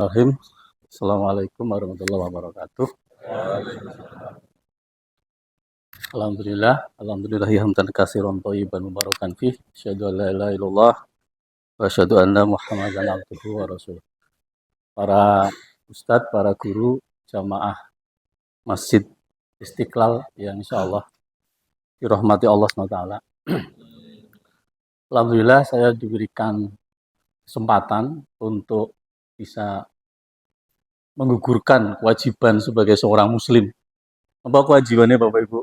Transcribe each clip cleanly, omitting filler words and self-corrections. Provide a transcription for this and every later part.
Bismillahirrahmanirrahim. Assalamualaikum warahmatullahi wabarakatuh. Alhamdulillah hamdan katsiran thayyiban mubarakan fih. Asyhadu an la ilaha illallah wa asyhadu anna Muhammadan abduhu wa rasuluh. Para ustadz, para guru, jamaah Masjid Istiqlal yang insyaallah dirahmati Allah SWT. Alhamdulillah saya diberikan kesempatan untuk bisa menggugurkan kewajiban sebagai seorang muslim. Apa kewajibannya Bapak Ibu?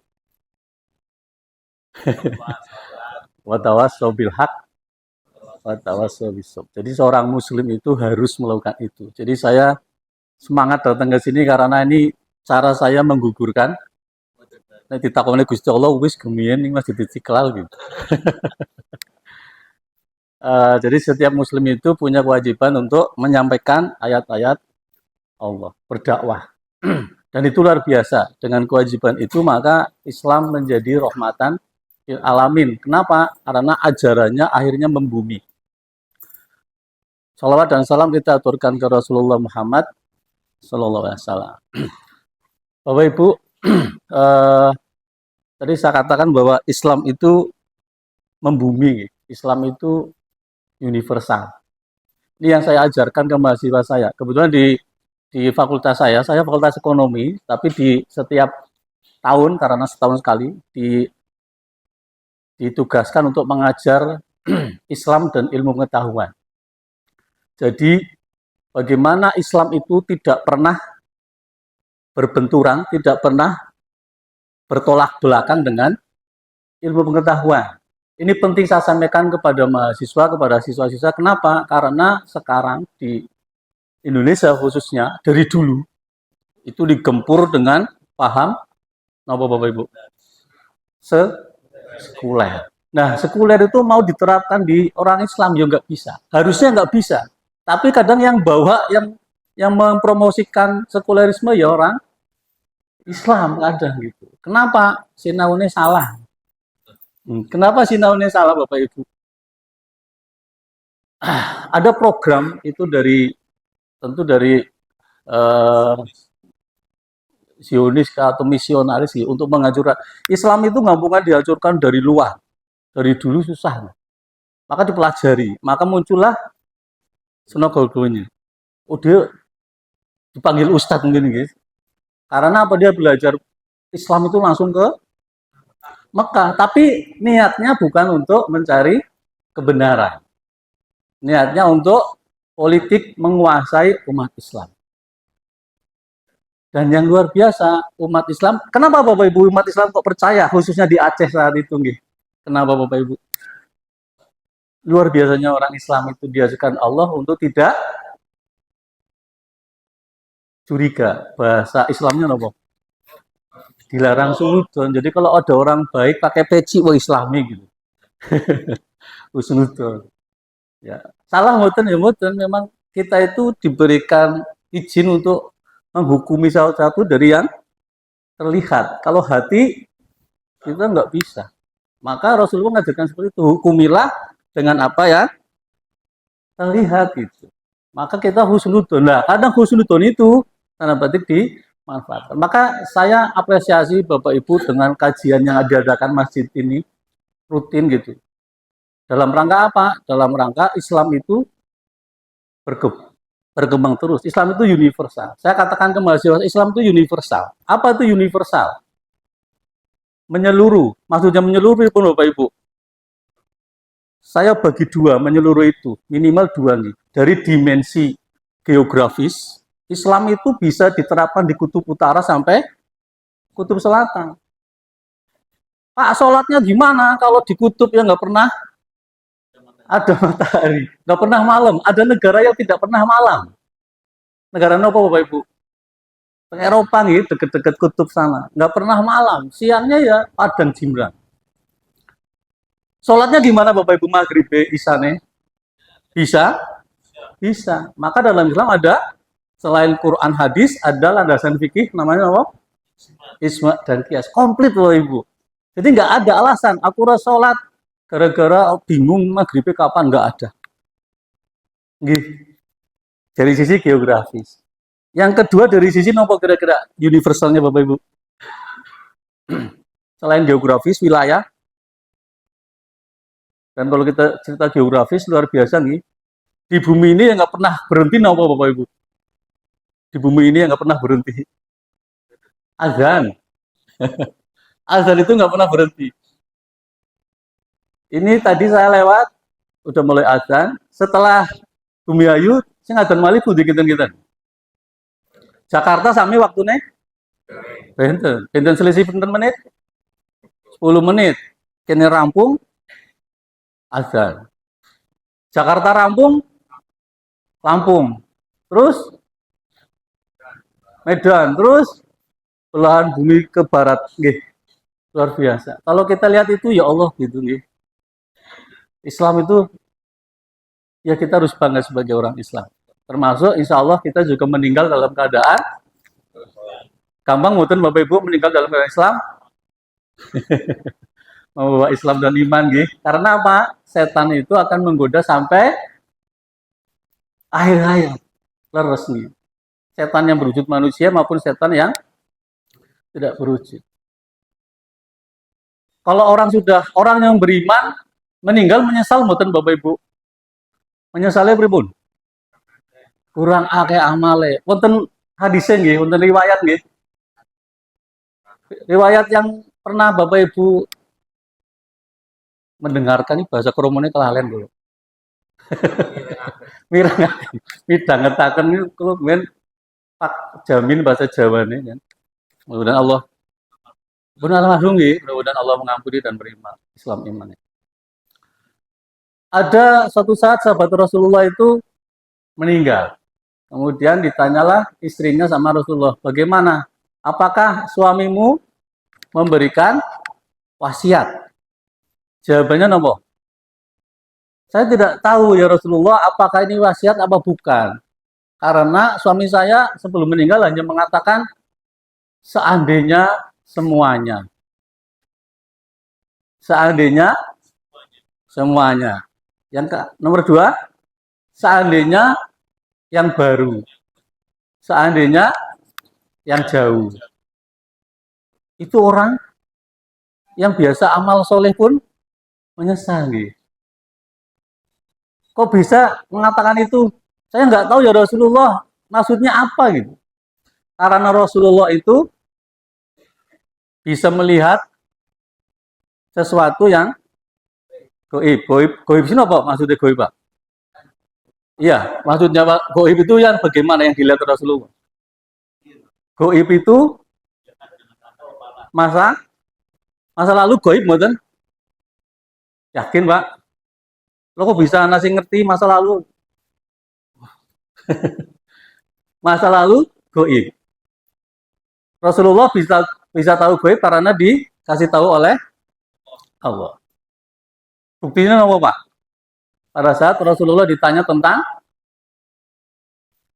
Watawassaw bil haq, watawassaw bis sabr. Jadi seorang muslim itu harus melakukan itu. Jadi saya semangat datang ke sini karena ini cara saya menggugurkan. Nek ditakoni Gusti Allah wis gemiyen ning Masjid Istiqlal gitu. Jadi setiap muslim itu punya kewajiban untuk menyampaikan ayat-ayat Allah, berdakwah. Dan itu luar biasa. Dengan kewajiban itu maka Islam menjadi rahmatan lil alamin. Kenapa? Karena ajarannya akhirnya membumi. Salawat dan salam kita aturkan ke Rasulullah Muhammad sallallahu alaihi wasallam. Bapak Ibu, tadi saya katakan bahwa Islam itu membumi. Islam itu universal. Ini yang saya ajarkan ke mahasiswa saya. Kebetulan di fakultas saya fakultas ekonomi, tapi di setiap tahun karena setahun sekali ditugaskan untuk mengajar Islam dan ilmu pengetahuan. Jadi bagaimana Islam itu tidak pernah berbenturan, tidak pernah bertolak belakang dengan ilmu pengetahuan. Ini penting saya sampaikan kepada mahasiswa, kepada siswa-siswa. Kenapa? Karena sekarang di Indonesia khususnya dari dulu itu digempur dengan paham apa Bapak Ibu? Sekuler. Nah, sekuler itu mau diterapkan di orang Islam ya nggak bisa. Harusnya nggak bisa. Tapi kadang yang bawa, yang mempromosikan sekulerisme ya orang Islam kadang gitu. Kenapa? Sinaune salah. Kenapa sinaune salah Bapak Ibu? Ada program itu tentu dari Zionis atau misionaris untuk menghancurkan Islam itu nggak bukan dihancurkan dari luar, dari dulu susah, maka dipelajari, maka muncullah Senogolgonya. Oh dia dipanggil Ustadz mungkin guys, karena apa dia belajar Islam itu langsung ke Mekah, tapi niatnya bukan untuk mencari kebenaran, niatnya untuk politik menguasai umat Islam. Dan yang luar biasa, umat Islam, kenapa Bapak Ibu umat Islam kok percaya, khususnya di Aceh saat itu? Kenapa Bapak Ibu? Luar biasanya orang Islam itu diajarkan Allah untuk tidak curiga. Bahasa Islamnya apa? Dilarang suudon. Jadi kalau ada orang baik pakai peci, wah Islami gitu. Suudon. Ya. Salah mboten ya mboten, memang kita itu diberikan izin untuk menghukumi salah satu dari yang terlihat. Kalau hati kita nggak bisa. Maka Rasulullah mengajarkan seperti itu. Hukumilah dengan apa ya terlihat gitu. Maka kita husnudon. Nah, kadang husnudon itu tanda petik dimanfaatkan. Maka saya apresiasi Bapak Ibu dengan kajian yang diadakan masjid ini rutin gitu. Dalam rangka apa? Dalam rangka Islam itu berkembang terus. Islam itu universal. Saya katakan ke mahasiswa, Islam itu universal. Apa itu universal? Menyeluruh. Maksudnya menyeluruh pun Bapak Ibu. Saya bagi dua menyeluruh itu. Minimal dua nih. Dari dimensi geografis, Islam itu bisa diterapkan di kutub utara sampai kutub selatan. Pak, sholatnya gimana kalau di kutub yang nggak pernah ada matahari, nggak pernah malam. Ada negara yang tidak pernah malam. Negara apa Bapak Ibu? Eropa nih, deket-deket kutub sana. Nggak pernah malam. Siangnya ya padang jimbrang. Sholatnya gimana Bapak Ibu maghrib isane? Bisa? Bisa. Maka dalam Islam ada, selain Quran hadis, ada landasan fikih namanya apa? Isma dan kias. Komplit Bapak Ibu. Jadi nggak ada alasan, aku harus sholat gara-gara bingung maghribnya kapan, nggak ada. Gih. dari sisi geografis. Yang kedua dari sisi nopo kira-kira universalnya Bapak Ibu. Selain geografis wilayah, dan kalau kita cerita geografis luar biasa nih, di bumi ini yang nggak pernah berhenti nopo Bapak Ibu. Di bumi ini yang nggak pernah berhenti. Azan. Azan itu nggak pernah berhenti. Ini tadi saya lewat, udah mulai azan. Setelah Bumi Ayu, saya ngadzan malih budi kinten-kinten. Jakarta sami waktunya benten. Benten selisih pinten menit? 10 menit. Kene rampung azan. Jakarta rampung Lampung. Terus Medan, terus belahan bumi ke barat nggih. Luar biasa. Kalau kita lihat itu ya Allah gitu nggih. Islam itu ya kita harus bangga sebagai orang Islam. Termasuk insya Allah kita juga meninggal dalam keadaan gampang mboten Bapak Ibu meninggal dalam keadaan Islam. Membawa Islam dan iman nggih. Karena apa? Setan itu akan menggoda sampai akhir hayat. Leres nih. Setan yang berwujud manusia maupun setan yang tidak berwujud. Kalau orang yang beriman meninggal menyesal mboten Bapak Ibu? Menyesalnya pripun? Kurang akeh amale. Wonten hadise nggih, wonten riwayat nggih. Riwayat yang pernah Bapak Ibu mendengarkan ini bahasa kromone kelalen dulu. Mirangaken, midhangetaken niku kula men Pak jamin bahasa Jawane kan. Mudah-mudahan Allah benar langsung nggih, mudah-mudahan Allah mengampuni dan menerima Islam iman. Ada suatu saat sahabat Rasulullah itu meninggal. Kemudian ditanyalah istrinya sama Rasulullah, bagaimana? Apakah suamimu memberikan wasiat? Jawabannya apa? Saya tidak tahu ya Rasulullah, apakah ini wasiat apa bukan. Karena suami saya sebelum meninggal hanya mengatakan seandainya semuanya. Seandainya semuanya. Nomor 2, seandainya yang baru. Seandainya yang jauh. Itu orang yang biasa amal soleh pun menyesal. Kok bisa mengatakan itu? Saya nggak tahu ya Rasulullah, maksudnya apa gitu. Karena Rasulullah itu bisa melihat sesuatu yang goib. Goib sini apa maksudnya goib Pak? Iya, maksudnya Pak, goib itu yang bagaimana yang dilihat Rasulullah? Goib itu masa lalu goib mboten? Yakin Pak? Lo kok bisa nasi ngerti masa lalu? Masa lalu goib. Rasulullah bisa tahu goib karena dikasih tahu oleh Allah. Buktinya apa Pak? Pada saat Rasulullah ditanya tentang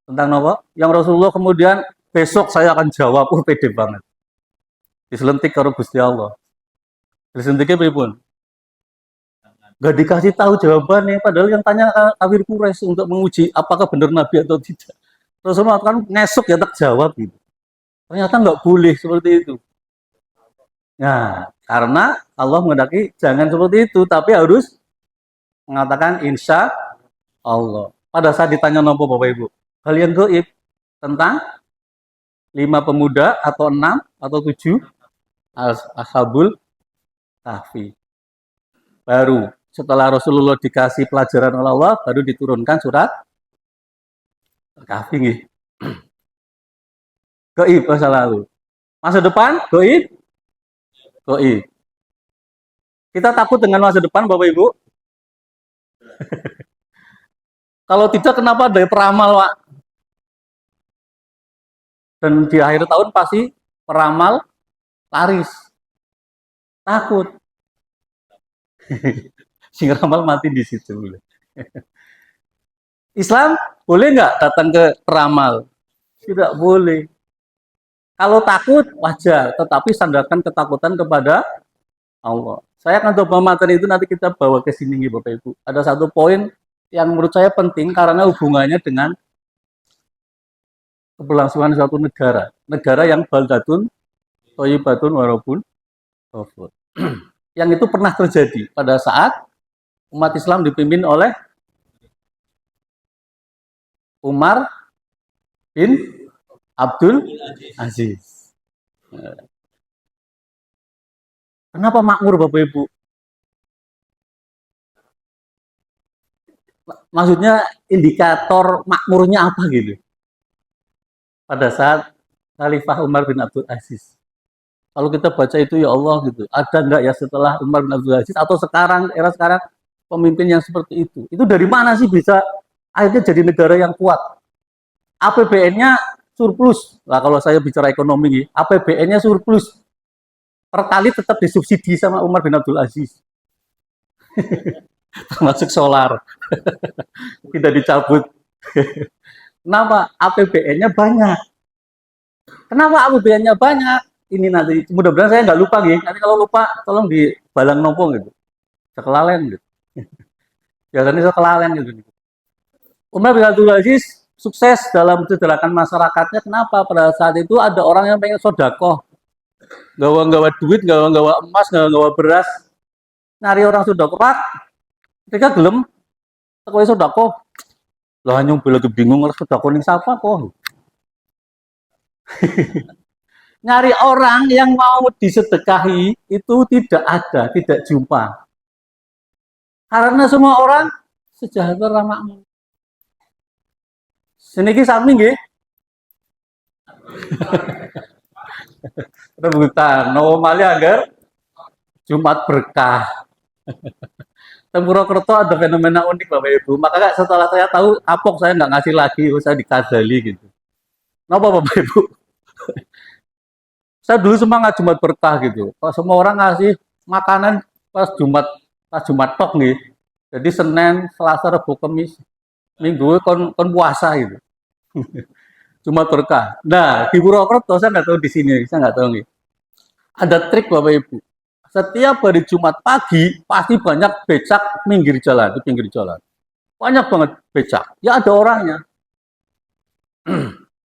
apa? Yang Rasulullah kemudian besok saya akan jawab. Pede banget. Diselentik karo Gusti Allah. Diselentiknya pripun? Gak dikasih tahu jawabannya, padahal yang tanya kafir Quraisy untuk menguji apakah benar Nabi atau tidak. Rasulullah kan ngesuk ya tak jawab gitu. Ternyata nggak boleh seperti itu. Nah, karena Allah menghendaki jangan seperti itu, tapi harus mengatakan insya Allah. Pada saat ditanya nopo Bapak Ibu, kalian gaib tentang 5 pemuda atau 6 atau 7 Ashabul Kahfi. Baru setelah Rasulullah dikasih pelajaran oleh Allah, baru diturunkan surat Kahfi nih. Gaib masa lalu. Masa depan, gaib. Gaib. Kita takut dengan masa depan, Bapak Ibu? Kalau tidak, kenapa ada peramal, Pak? Dan di akhir tahun pasti peramal laris. Takut. Si ramal mati di situ. Islam boleh nggak datang ke peramal? Tidak boleh. Kalau takut wajar, tetapi sandarkan ketakutan kepada Allah. Saya akan coba materi itu nanti kita bawa ke sini Bapak Ibu. Ada satu poin yang menurut saya penting karena hubungannya dengan keberlangsungan suatu negara. Negara yang baldatun, thayyibatun, warabun, ghafur. Yang itu pernah terjadi pada saat umat Islam dipimpin oleh Umar bin Abdul Aziz. Kenapa makmur Bapak Ibu? Maksudnya indikator makmurnya apa gitu? Pada saat Khalifah Umar bin Abdul Aziz. Kalau kita baca itu ya Allah gitu, ada nggak ya setelah Umar bin Abdul Aziz atau sekarang, era sekarang pemimpin yang seperti itu? Itu dari mana sih bisa akhirnya jadi negara yang kuat? APBN-nya surplus. Lah kalau saya bicara ekonomi, APBN-nya surplus. Per kali tetap disubsidi sama Umar bin Abdul Aziz. Termasuk solar. Tidak dicabut. Kenapa? APBN-nya banyak. Kenapa APBN-nya banyak? Ini nanti, mudah-mudahan saya nggak lupa gitu. Nanti kalau lupa, tolong di balang nopo gitu. Sekelalen gitu. Biasanya sekelalen gitu. Umar bin Abdul Aziz sukses dalam menjerdalakan masyarakatnya. Kenapa? Pada saat itu ada orang yang pengen sodakoh. Gawa-gawa duit, gawa-gawa emas, gawa-gawa beras. Nyari orang sodakoh. Pak, ketika gelem, tekoy sodakoh. Lah nyung lagi bingung harus sodakoh ning siapa kok. Nyari orang yang mau disedekahi itu tidak ada, tidak jumpa. Karena semua orang sejahtera makmur. Seniki sami nggih. Rebutan, nomale agar Jumat berkah. Teng Purwokerto ada fenomena unik Bapak Ibu. Maka setelah saya tahu kapok saya nggak ngasih lagi, saya dikadali gitu. Napa Bapak Ibu? Saya dulu semangat Jumat berkah gitu. Kalau semua orang ngasih makanan pas Jumat tok nih. Jadi Senin, Selasa, Rabu, Kamis, Minggu kon puasa gitu. Jumat berkah. Nah, di Purwokerto saya nggak tahu di sini, saya nggak tahu nih. Ada trik Bapak Ibu. Setiap hari Jumat pagi pasti banyak becak pinggir jalan, di pinggir jalan. Banyak banget becak. Ya ada orangnya.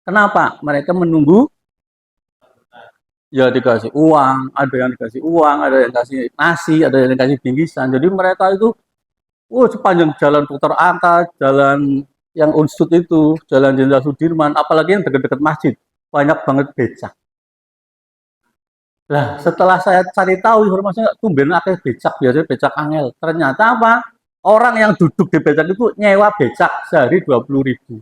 Kenapa? Mereka menunggu ya dikasih uang, ada yang dikasih uang, ada yang kasih nasi, ada yang dikasih bingkisan. Jadi mereka itu sepanjang jalan Putar Angka, jalan yang Unsut itu, jalan Jenderal Sudirman, apalagi yang dekat-dekat masjid, banyak banget becak. Nah, setelah saya cari tahu informasinya, tumben akeh becak, biasanya becak angel. Ternyata apa? Orang yang duduk di becak itu nyewa becak sehari 20.000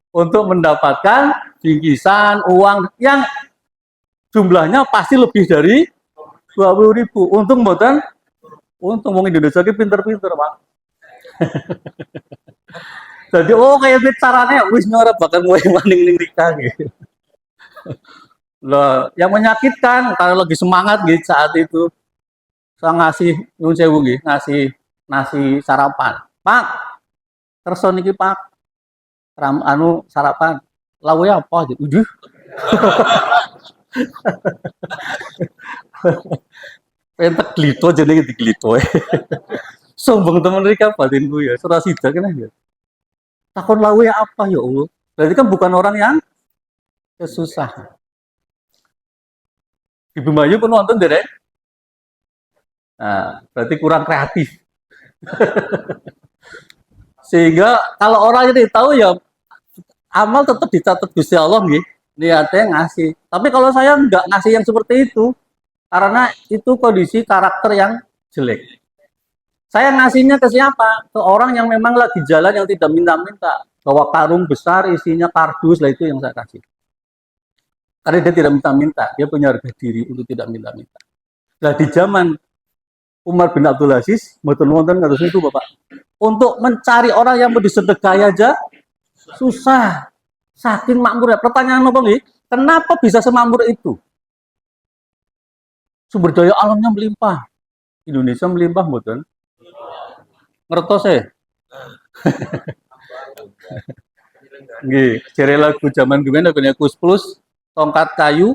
untuk mendapatkan bingkisan uang yang jumlahnya pasti lebih dari 20.000. Untung mboten, untung wong Indonesia ini pinter-pinter, Pak. Jadi kayak gitu caranya wis nyora bakal mulai maning ning nikah gitu. Loh, yang menyakitkan kalau lagi semangat gitu saat itu saya ngasih nyun sewu nggih, ngasih nasi sarapan. Pak, kerso niki Pak. Sarapan. Lawe apa gitu. Udah. Pentek glito jenenge diglito. Sombong temen mereka batinku ya, surah sida kena ya. Takon lawe apa ya Allah? Berarti kan bukan orang yang kesusahan. Ibu Mayu pun nonton deh. Nah, berarti kurang kreatif. Sehingga kalau orang ini tahu ya amal tetap dicatat Gusti Allah nih. Niatnya ngasih. Tapi kalau saya nggak ngasih yang seperti itu, karena itu kondisi karakter yang jelek. Saya ngasihnya ke siapa? Ke orang yang memang lagi jalan yang tidak minta-minta. Bawa karung besar isinya kardus, lah itu yang saya kasih. Karena dia tidak minta-minta, dia punya harga diri untuk tidak minta-minta. Nah di zaman Umar bin Abdul Aziz, mboten-wonten kados itu Bapak. Untuk mencari orang yang mau disedekahi aja susah. Saking makmur ya. Pertanyaan apa nih? Kenapa bisa semakmur itu? Sumber daya alamnya melimpah. Indonesia melimpah mboten? Ngertos ya? Nggih, jere lagu zaman dulu punya Kus Plus, tongkat kayu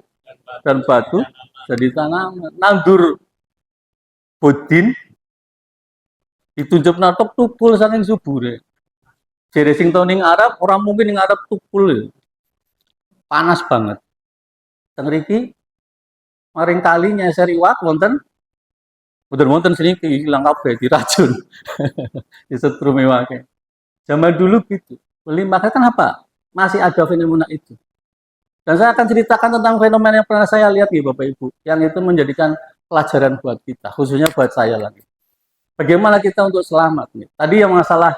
dan batu jadi tanaman. Nandur bodin ditunjuk natok tukul saking subure. Jere sing tau ning Arab, orang mungkin ning Arab tukul. Panas banget. Teng mriki maring kali nyeser iwak wonten wonten sini hilang kabeh diracun. Disetrum iwake. Zaman dulu gitu. Beli maka kan apa? Masih ada fenomena itu. Dan saya akan ceritakan tentang fenomena yang pernah saya lihat nih Bapak Ibu, yang itu menjadikan pelajaran buat kita, khususnya buat saya lagi. Bagaimana kita untuk selamat nih? Tadi yang masalah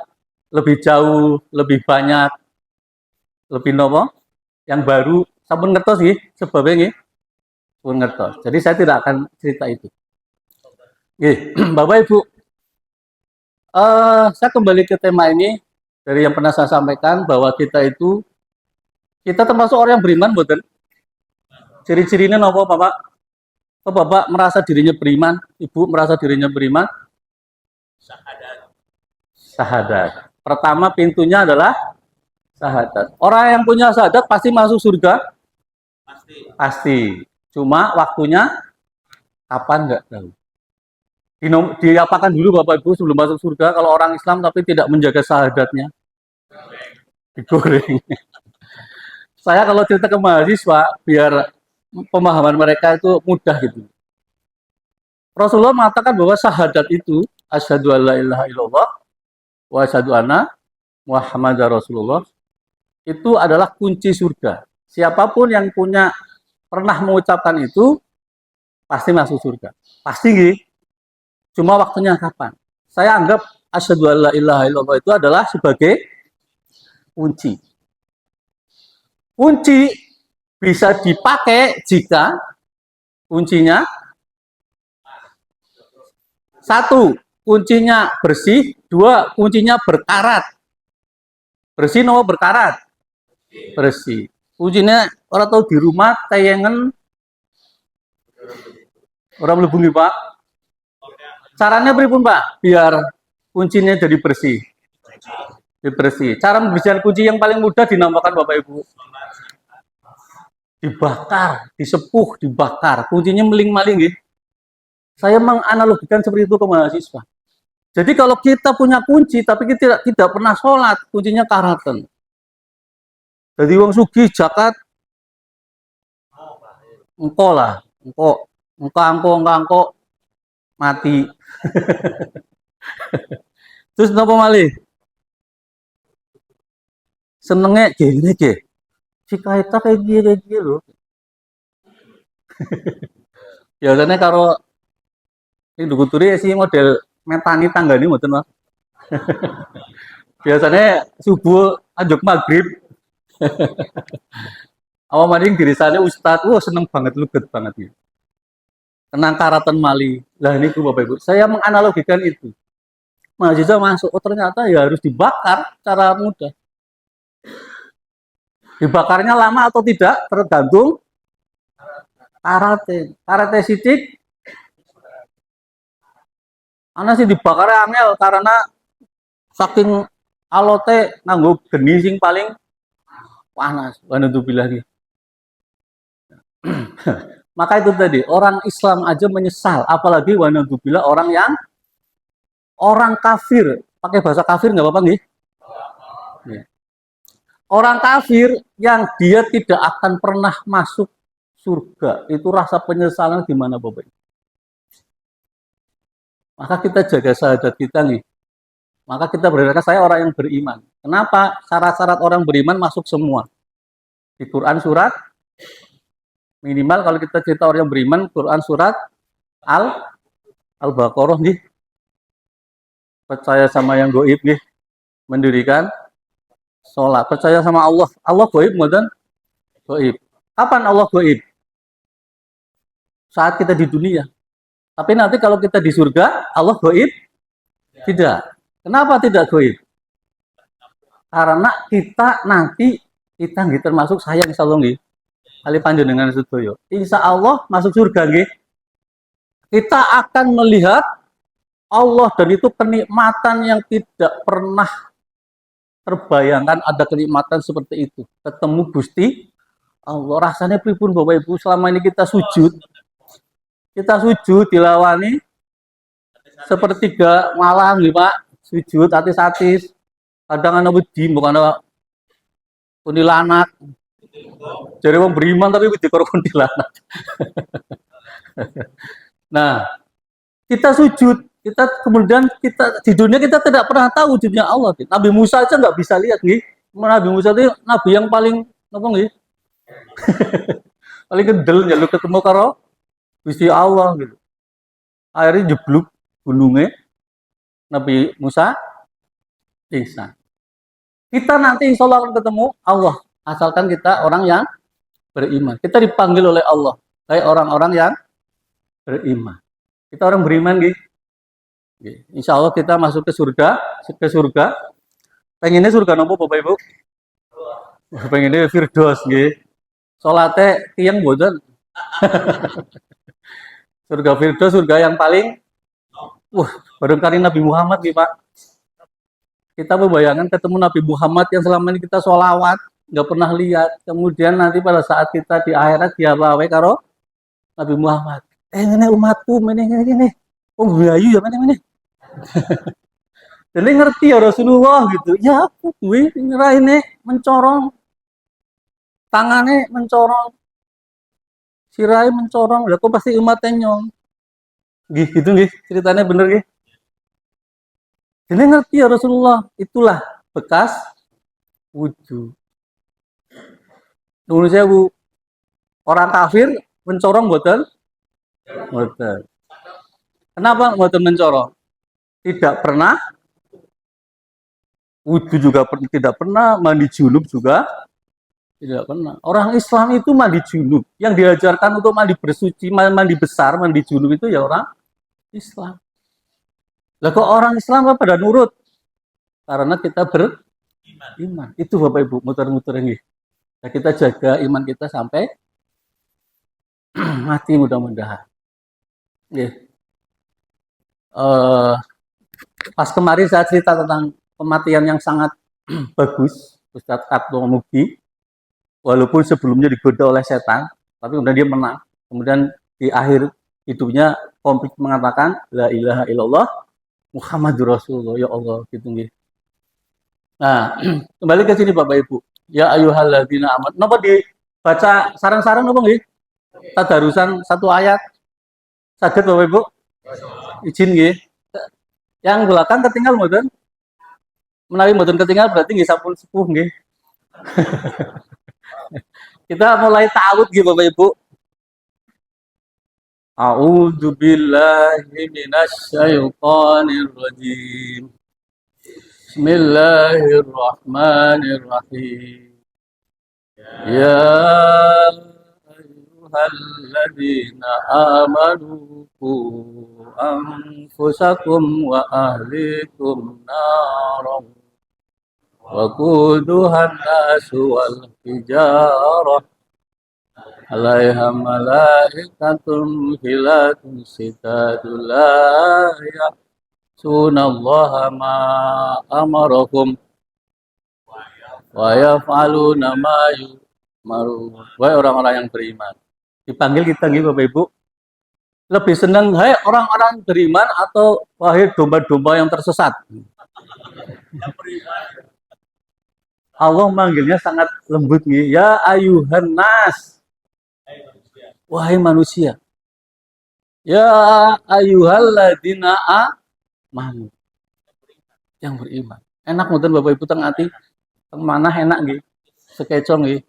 lebih jauh, lebih banyak, lebih nopo, yang baru, sampun ngertos nih, sebabnya nih, sampun ngertos. Jadi saya tidak akan cerita itu. Oke, Bapak Ibu, saya kembali ke tema ini dari yang pernah saya sampaikan bahwa kita termasuk orang yang beriman, betul? Ciri-cirinya nopo, Bapak? Kalau Bapak merasa dirinya beriman, Ibu merasa dirinya beriman? Sahadat. Pertama pintunya adalah sahadat. Orang yang punya sahadat pasti masuk surga? Pasti. Cuma waktunya kapan nggak tahu. Diapakan dulu Bapak Ibu sebelum masuk surga kalau orang Islam tapi tidak menjaga sahadatnya? Digoreng. Saya kalau cerita ke mahasiswa biar pemahaman mereka itu mudah gitu. Rasulullah mengatakan bahwa sahadat itu asyhadu alla ilaha illallah wa asyhadu anna Muhammadar Rasulullah itu adalah kunci surga. Siapapun yang pernah mengucapkan itu pasti masuk surga. Pasti nggih. Cuma waktunya kapan? Saya anggap asyhadu alla ilaha illallah itu adalah sebagai kunci. Kunci bisa dipakai jika kuncinya satu, kuncinya bersih, dua, kuncinya berkarat. Bersih nopo berkarat? Bersih. Kuncinya orang tahu di rumah tayangan orang melebungi Pak. Caranya pripun Pak? Biar kuncinya jadi bersih. Bersih. Cara membersihkan kunci yang paling mudah dinampakan Bapak Ibu. Dibakar, disepuh, dibakar. Kuncinya meling-maling gitu. Saya menganalogikan seperti itu ke mahasiswa. Jadi kalau kita punya kunci tapi kita tidak pernah sholat, kuncinya karatan. Jadi wong sugih zakat engko lah, engko mati. Terus napa malih? Senenge gini ge. Jika itu kayak gini loh. Biasanya kalau ini dukuturi sih model metani tangga ini mboten Mas. Biasanya subuh anjuk maghrib. Awal maning dirisane Ustadz, wah seneng banget luget banget ya. Tenang karatan mali. Lah ini Bapak Ibu, saya menganalogikan itu. Mahasiswa masuk, oh ternyata ya harus dibakar cara mudah. Dibakarnya lama atau tidak tergantung karate. Karate sidik ana sih dibakar angel karena saking alote nganggo geni sing paling panas. Wanudzubillah lagi. Maka itu tadi, orang Islam aja menyesal, apalagi wanudzubillah orang kafir. Pakai bahasa kafir nggak apa-apa nih? Orang kafir yang dia tidak akan pernah masuk surga, itu rasa penyesalan gimana Bapak? Maka kita jaga sahadat kita nih. Maka kita berkata saya orang yang beriman. Kenapa? Syarat-syarat orang beriman masuk semua. Di Quran surat minimal kalau kita cerita orang yang beriman, Quran surat Al-Baqarah nih. Percaya sama yang gaib nih. Mendirikan sholat. Percaya sama Allah. Allah gaib mboten? Gaib. Kapan Allah gaib? Saat kita di dunia. Tapi nanti kalau kita di surga, Allah gaib? Tidak. Kenapa tidak gaib? Karena kita nanti nggih termasuk sayang insyaallah nggih. Kali panjenengan sedaya. Insya Allah masuk surga nggih. Kita akan melihat Allah dan itu kenikmatan yang tidak pernah terbayangkan ada kenikmatan seperti itu. Ketemu Gusti Allah. Rasanya pripun Bapak Ibu selama ini kita sujud dilawani sepertiga malam nih Pak, sujud atis-atis. Kadang ana wedi mbok ana kuntilanak. Jadi wong beriman tapi wedi karo kuntilanak. Nah, kita sujud, kita kemudian kita di dunia kita tidak pernah tahu wujudnya Allah. Nabi Musa aja nggak bisa lihat nih. Nabi Musa itu nabi yang paling apa nih? Paling kendel jaluk ketemu karo Gusti Allah gitu. Akhirnya jeblok gunungnya Nabi Musa pingsan. Kita nanti insya Allah akan ketemu Allah asalkan kita orang yang beriman. Kita dipanggil oleh Allah kayak orang-orang yang beriman. Kita orang beriman gitu. Insya Allah kita masuk ke surga, Pengennya surga nopo Bapak Ibu? Pengennya Firdaus nggih. Salate tiyang mboten. Surga Firdaus, surga yang paling barangkali Nabi Muhammad nih Pak. Kita membayangkan ketemu Nabi Muhammad yang selama ini kita sholawat, nggak pernah lihat. Kemudian nanti pada saat kita di akhirat dia bawa karo Nabi Muhammad. Ini umatku, ini. Oh bayu ya mana. Jadi ngerti ya Rasulullah gitu. Ya aku gue ini mencorong. Tangannya mencorong. Sirai mencorong. Lah kok pasti umatnya nyong. Gitu nggih, ceritanya bener nggih. Jadi ngerti ya Rasulullah, itulah bekas wujud. Dulu saya bu, orang kafir mencorong boten. Kenapa boten mencorong? Tidak pernah wudhu juga tidak pernah, mandi junub juga tidak pernah. Orang Islam itu mandi junub. Yang diajarkan untuk mandi bersuci, mandi besar, mandi junub itu ya orang Islam. Lah kok orang Islam apa pada nurut? Karena kita beriman. Itu Bapak Ibu muter-muter ini. Nah, kita jaga iman kita sampai mati mudah-mudahan. Pas kemarin saya cerita tentang kematian yang sangat bagus, Ustadz Abdul Mugi, walaupun sebelumnya digoda oleh setan, tapi kemudian dia menang. Kemudian di akhir hidupnya komplit mengatakan la ilaha illallah Muhammadur Rasulullah, ya Allah gitu nggih. Nah, kembali ke sini Bapak Ibu. Ya ayyuhalladzina amanu. Napa dibaca sarang-sarang napa nggih? Tadarusan satu ayat. Saged Bapak Ibu? Izin nggih. Yang belakang ketinggal mboten? Menawi mboten ketinggal berarti nggih sampun sepuh nggih. Kita mulai ta'awudz nggih Bapak Ibu. A'udzu billahi minasy syaithanir rajim. Bismillahirrahmanirrahim. Ya ayyuhalladzina amanu qu anfusakum wa ahlikum naran wa quduhan nasu wal hijarah 'alaiha malaikatun ghiladun shidadun la ya'sunallaha ma amarahum wa yaf'aluna ma yu'marun. Wahai orang-orang yang beriman. Dipanggil kita nih Bapak Ibu. Lebih senang hai orang-orang beriman atau wahai domba-domba yang tersesat? Allah manggilnya sangat lembut nih. Ya ayuhan nas. Wahai manusia. Ya ayyuhalladzina amanu. Yang beriman. Enak mboten Bapak Ibu teng ati? Teng manah enak nggih. Sekecong nggih.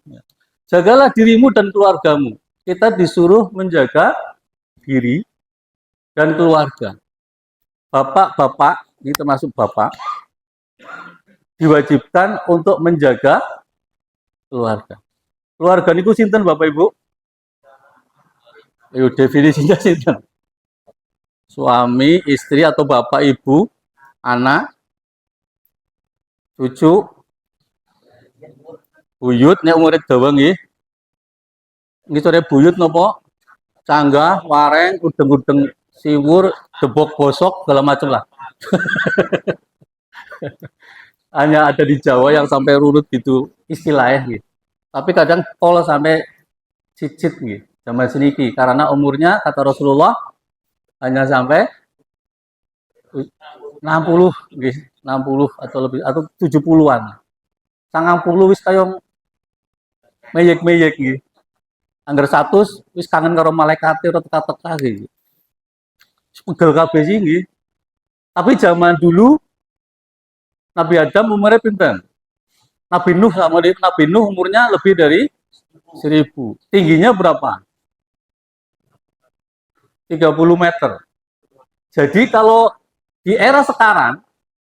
Jagalah dirimu dan keluargamu. Kita disuruh menjaga diri dan keluarga. Bapak-bapak, ini termasuk bapak, diwajibkan untuk menjaga keluarga. Keluarga niku sinten Bapak Ibu? Ayo definisinya sinten? Suami, istri atau bapak, ibu, anak, cucu, buyut nek umure dawa nggih. Nggih sore buyut napa? Canggah, wareng, udeng-udeng siwur, debok bosok, segala macam lah. Hanya ada di Jawa yang sampai runut gitu istilahnya gitu. Tapi kadang pol sampai cicit gitu. Zaman seniki karena umurnya kata Rasulullah hanya sampai 60 gitu. 60 atau lebih atau 70-an. 90 wis kaya meyek-meyek iki. Angger 100 wis kangen karo malaikate ora teka-teka iki. Pegel kabeh sih nggih. Tapi zaman dulu Nabi Adam umurnya pinten? Nabi Nuh sama Nabi Nuh umurnya lebih dari 1000. Tingginya berapa? 30 meter. Jadi kalau di era sekarang,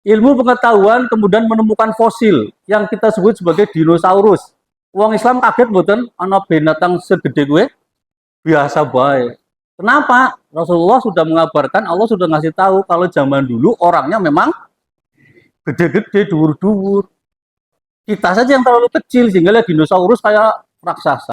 ilmu pengetahuan kemudian menemukan fosil yang kita sebut sebagai dinosaurus. Wong Islam kaget mboten ana binatang segede gue? Biasa baik. Kenapa? Rasulullah sudah mengabarkan, Allah sudah ngasih tahu kalau zaman dulu orangnya memang gede-gede, dur-dur. Kita saja yang terlalu kecil sehingga lihat dinosaurus kayak raksasa.